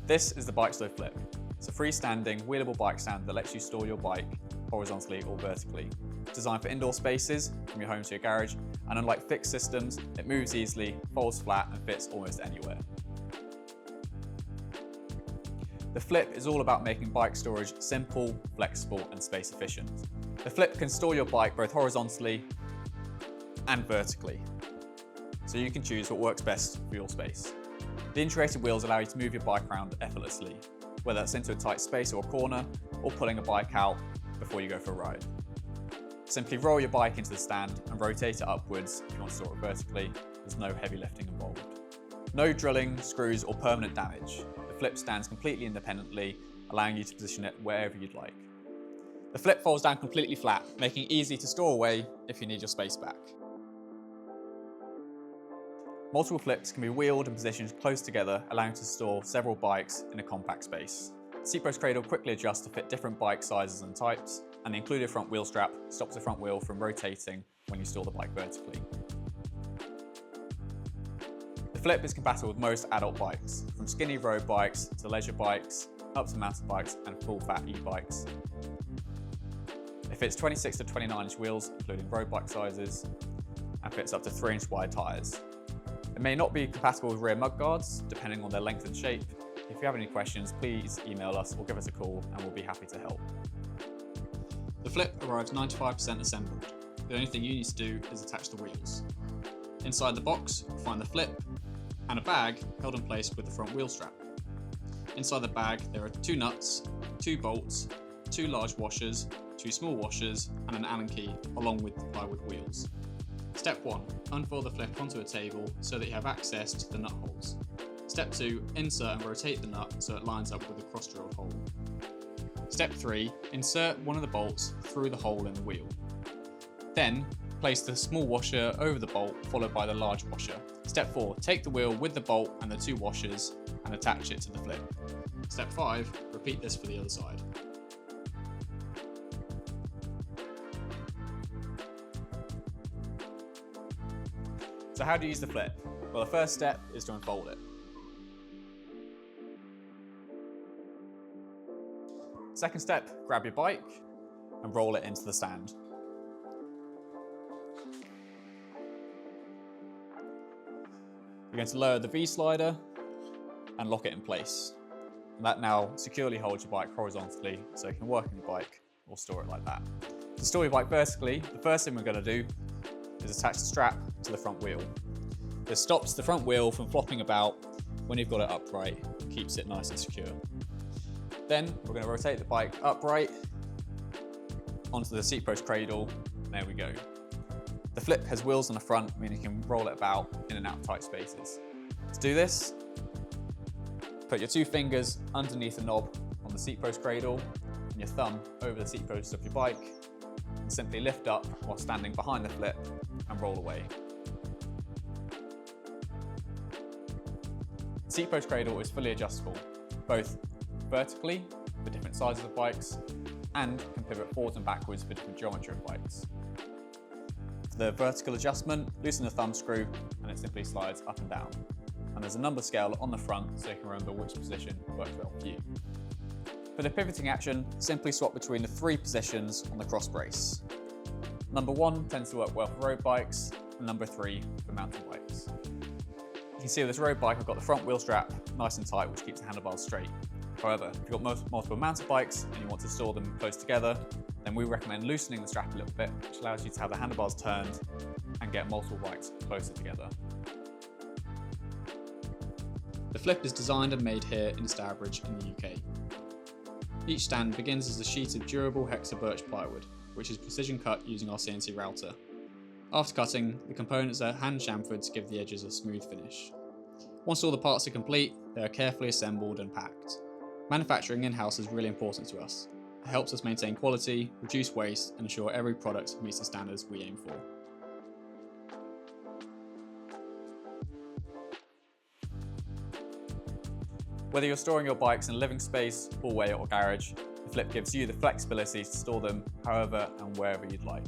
This is the BikeStow Flip. It's a freestanding, wheelable bike stand that lets you store your bike horizontally or vertically. It's designed for indoor spaces, from your home to your garage, and unlike fixed systems, it moves easily, folds flat, and fits almost anywhere. The Flip is all about making bike storage simple, flexible, and space efficient. The Flip can store your bike both horizontally and vertically, so you can choose what works best for your space. The integrated wheels allow you to move your bike around effortlessly, whether that's into a tight space or a corner, or pulling a bike out before you go for a ride. Simply roll your bike into the stand and rotate it upwards if you want to store it vertically. There's no heavy lifting involved. No drilling, screws, or permanent damage. The Flip stands completely independently, allowing you to position it wherever you'd like. The Flip folds down completely flat, making it easy to store away if you need your space back. Multiple Flips can be wheeled and positioned close together, allowing you to store several bikes in a compact space. The seat post cradle quickly adjusts to fit different bike sizes and types, and the included front wheel strap stops the front wheel from rotating when you store the bike vertically. The Flip is compatible with most adult bikes, from skinny road bikes to leisure bikes, up to mountain bikes and full-fat e-bikes. It fits 26 to 29-inch wheels, including road bike sizes, and fits up to 3-inch wide tyres. It may not be compatible with rear mudguards, depending on their length and shape. If you have any questions, please email us or give us a call and we'll be happy to help. The Flip arrives 95% assembled. The only thing you need to do is attach the wheels. Inside the box, you'll find the Flip and a bag held in place with the front wheel strap. Inside the bag, there are 2 nuts, 2 bolts, 2 large washers, 2 small washers, and an Allen key, along with the plywood wheels. Step 1. Unfold the Flip onto a table so that you have access to the nut holes. Step 2. Insert and rotate the nut so it lines up with the cross-drilled hole. Step 3. Insert one of the bolts through the hole in the wheel. Then, place the small washer over the bolt, followed by the large washer. Step 4. Take the wheel with the bolt and the 2 washers and attach it to the Flip. Step 5. Repeat this for the other side. So how do you use the Flip? Well, the first step is to unfold it. Second step, grab your bike and roll it into the stand. You're going to lower the V-slider and lock it in place. And that now securely holds your bike horizontally so you can work on your bike or store it like that. To store your bike vertically, the first thing we're going to do is attach the strap to the front wheel. This stops the front wheel from flopping about when you've got it upright, keeps it nice and secure. Then we're going to rotate the bike upright onto the seat post cradle, and there we go. The Flip has wheels on the front, meaning you can roll it about in and out of tight spaces. To do this, put your 2 fingers underneath the knob on the seat post cradle and your thumb over the seat post of your bike, and simply lift up while standing behind the Flip and roll away. The seat post cradle is fully adjustable, both vertically for different sizes of bikes and can pivot forwards and backwards for different geometry of bikes. For the vertical adjustment, loosen the thumb screw and it simply slides up and down. And there's a number scale on the front so you can remember which position works well for you. For the pivoting action, simply swap between the 3 positions on the cross brace. Number 1 tends to work well for road bikes, and number 3 for mountain bikes. You can see with this road bike, I've got the front wheel strap nice and tight, which keeps the handlebars straight. However, if you've got multiple mountain bikes and you want to store them close together, then we recommend loosening the strap a little bit, which allows you to have the handlebars turned and get multiple bikes closer together. The Flip is designed and made here in Stourbridge in the UK. Each stand begins as a sheet of durable Hexa birch plywood, which is precision cut using our CNC router. After cutting, the components are hand chamfered to give the edges a smooth finish. Once all the parts are complete, they are carefully assembled and packed. Manufacturing in-house is really important to us. It helps us maintain quality, reduce waste, and ensure every product meets the standards we aim for. Whether you're storing your bikes in a living space, hallway, or garage, the Flip gives you the flexibility to store them however and wherever you'd like.